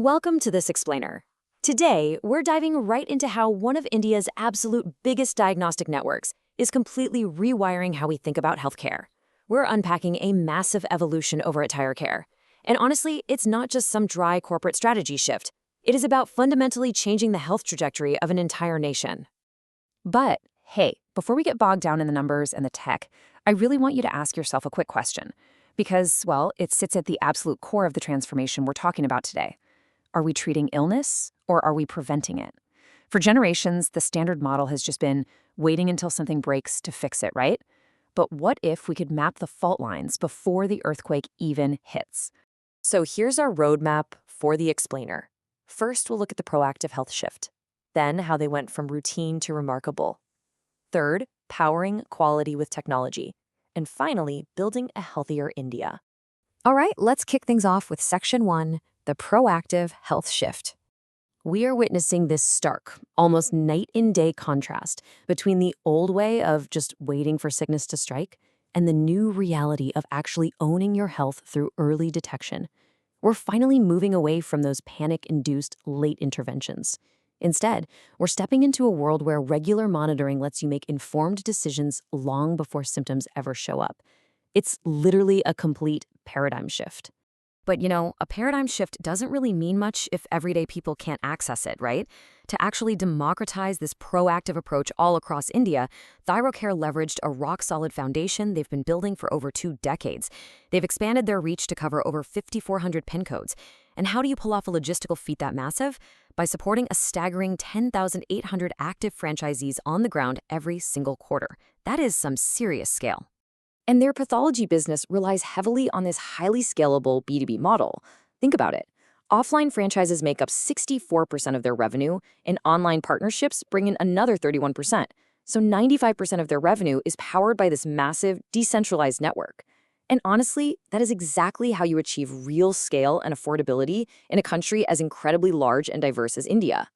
Welcome to this explainer. Today, we're diving right into how one of India's absolute biggest diagnostic networks is completely rewiring how we think about healthcare. We're unpacking a massive evolution over at Thyrocare. And honestly, it's not just some dry corporate strategy shift. It is about fundamentally changing the health trajectory of an entire nation. But hey, before we get bogged down in the numbers and the tech, I really want you to ask yourself a quick question. Because, well, it sits at the absolute core of the transformation we're talking about today. Are we treating illness, or are we preventing it? For generations, the standard model has just been waiting until something breaks to fix it, right? But what if we could map the fault lines before the earthquake even hits? So here's our roadmap for the explainer. First, we'll look at the proactive health shift. Then, how they went from routine to remarkable. Third, powering quality with technology. And finally, building a healthier India. All right, let's kick things off with Section 1, the proactive health shift. We are witnessing this stark, almost night-and-day contrast between the old way of just waiting for sickness to strike and the new reality of actually owning your health through early detection. We're finally moving away from those panic-induced late interventions. Instead, we're stepping into a world where regular monitoring lets you make informed decisions long before symptoms ever show up. It's literally a complete paradigm shift. But a paradigm shift doesn't really mean much if everyday people can't access it, right? To actually democratize this proactive approach all across India, Thyrocare leveraged a rock-solid foundation they've been building for over 2 decades. They've expanded their reach to cover over 5,400 PIN codes. And how do you pull off a logistical feat that massive? By supporting a staggering 10,800 active franchisees on the ground every single quarter. That is some serious scale. And their pathology business relies heavily on this highly scalable B2B model. Think about it. Offline franchises make up 64% of their revenue, and online partnerships bring in another 31%. So 95% of their revenue is powered by this massive, decentralized network. And honestly, that is exactly how you achieve real scale and affordability in a country as incredibly large and diverse as India.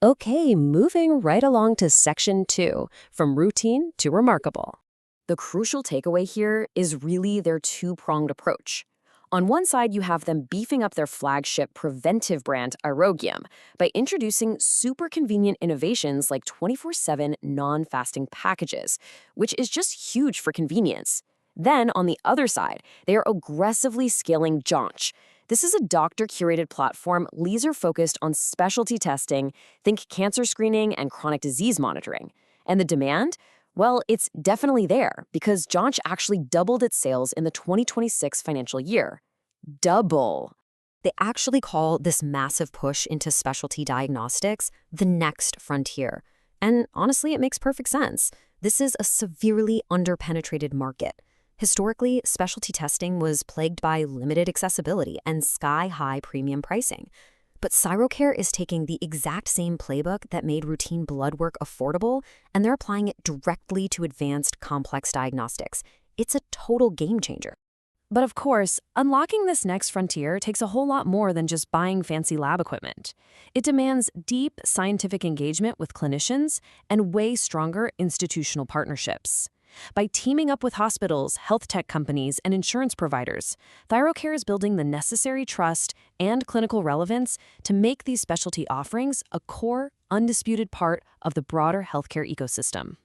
Okay, moving right along to Section 2, from routine to remarkable. The crucial takeaway here is really their two-pronged approach. On one side, you have them beefing up their flagship preventive brand, Arogya, by introducing super convenient innovations like 24/7 non-fasting packages, which is just huge for convenience. Then, on the other side, they are aggressively scaling Jaunch. This is a doctor-curated platform laser-focused on specialty testing, think cancer screening and chronic disease monitoring. And the demand? Well, it's definitely there because Jaunch actually doubled its sales in the 2026 financial year. Double. They actually call this massive push into specialty diagnostics the next frontier. And honestly, it makes perfect sense. This is a severely underpenetrated market. Historically, specialty testing was plagued by limited accessibility and sky-high premium pricing. But Thyrocare is taking the exact same playbook that made routine blood work affordable, and they're applying it directly to advanced complex diagnostics. It's a total game changer. But of course, unlocking this next frontier takes a whole lot more than just buying fancy lab equipment. It demands deep scientific engagement with clinicians and way stronger institutional partnerships. By teaming up with hospitals, health tech companies, and insurance providers, Thyrocare is building the necessary trust and clinical relevance to make these specialty offerings a core, undisputed part of the broader healthcare ecosystem.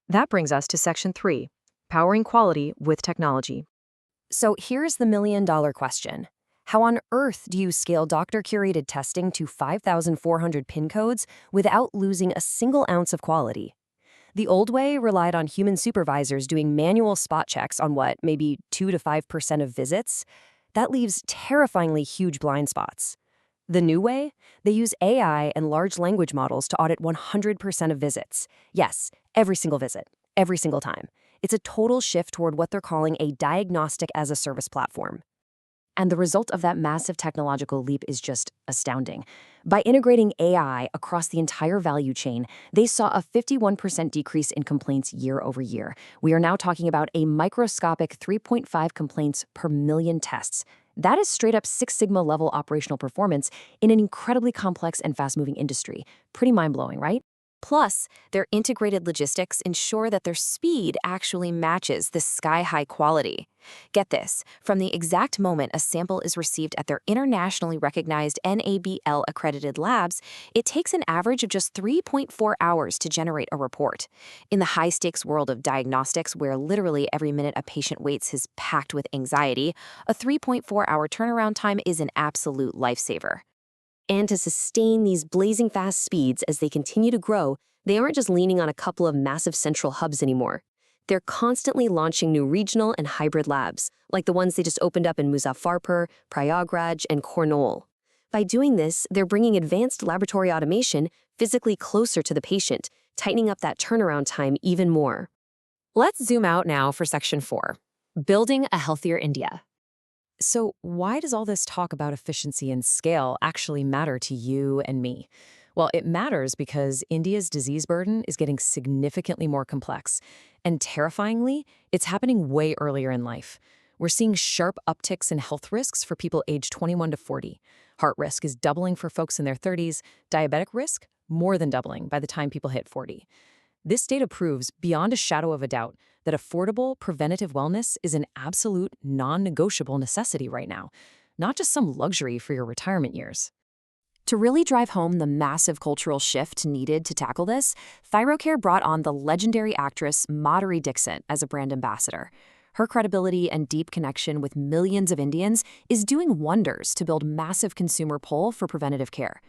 That brings us to Section 3, powering quality with technology. So here's the million-dollar question. How on earth do you scale doctor-curated testing to 5,400 PIN codes without losing a single ounce of quality? The old way relied on human supervisors doing manual spot checks on maybe 2 to 5% of visits. That leaves terrifyingly huge blind spots. The new way? They use AI and large language models to audit 100% of visits. Yes, every single visit, every single time. It's a total shift toward what they're calling a diagnostic as a service platform. And the result of that massive technological leap is just astounding. By integrating AI across the entire value chain, they saw a 51% decrease in complaints year over year. We are now talking about a microscopic 3.5 complaints per million tests. That is straight up Six Sigma level operational performance in an incredibly complex and fast-moving industry. Pretty mind-blowing, right? Plus, their integrated logistics ensure that their speed actually matches this sky-high quality. Get this, from the exact moment a sample is received at their internationally recognized NABL-accredited labs, it takes an average of just 3.4 hours to generate a report. In the high-stakes world of diagnostics, where literally every minute a patient waits is packed with anxiety, a 3.4-hour turnaround time is an absolute lifesaver. And to sustain these blazing fast speeds as they continue to grow, they aren't just leaning on a couple of massive central hubs anymore. They're constantly launching new regional and hybrid labs, like the ones they just opened up in Muzaffarpur, Prayagraj, and Kurnool. By doing this, they're bringing advanced laboratory automation physically closer to the patient, tightening up that turnaround time even more. Let's zoom out now for Section 4, Building a Healthier India. So why does all this talk about efficiency and scale actually matter to you and me? Well, it matters because India's disease burden is getting significantly more complex. And terrifyingly, it's happening way earlier in life. We're seeing sharp upticks in health risks for people aged 21 to 40. Heart risk is doubling for folks in their 30s, diabetic risk more than doubling by the time people hit 40. This data proves, beyond a shadow of a doubt, that affordable, preventative wellness is an absolute, non-negotiable necessity right now, not just some luxury for your retirement years. To really drive home the massive cultural shift needed to tackle this, Thyrocare brought on the legendary actress Madhuri Dixit as a brand ambassador. Her credibility and deep connection with millions of Indians is doing wonders to build massive consumer pull for preventative care.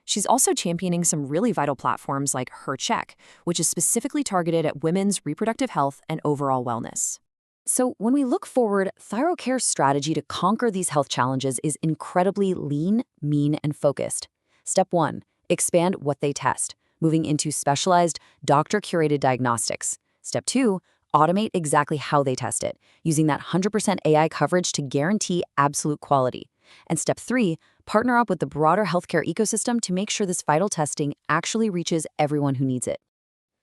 She's also championing some really vital platforms like Her Check, which is specifically targeted at women's reproductive health and overall wellness. So when we look forward, Thyrocare's strategy to conquer these health challenges is incredibly lean, mean, and focused. Step 1, expand what they test, moving into specialized, doctor-curated diagnostics. Step 2, automate exactly how they test it, using that 100% AI coverage to guarantee absolute quality. And step 3, partner up with the broader healthcare ecosystem to make sure this vital testing actually reaches everyone who needs it.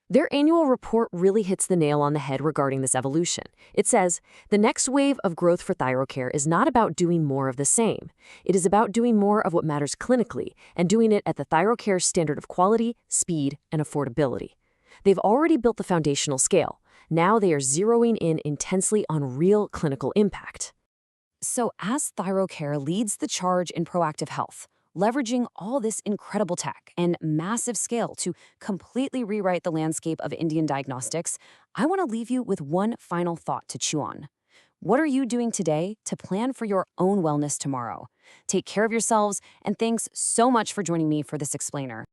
Their annual report really hits the nail on the head regarding this evolution. It says, the next wave of growth for Thyrocare is not about doing more of the same. It is about doing more of what matters clinically and doing it at the Thyrocare standard of quality, speed, and affordability. They've already built the foundational scale. Now they are zeroing in intensely on real clinical impact. So as Thyrocare leads the charge in proactive health, leveraging all this incredible tech and massive scale to completely rewrite the landscape of Indian diagnostics, I want to leave you with one final thought to chew on. What are you doing today to plan for your own wellness tomorrow? Take care of yourselves, and thanks so much for joining me for this explainer.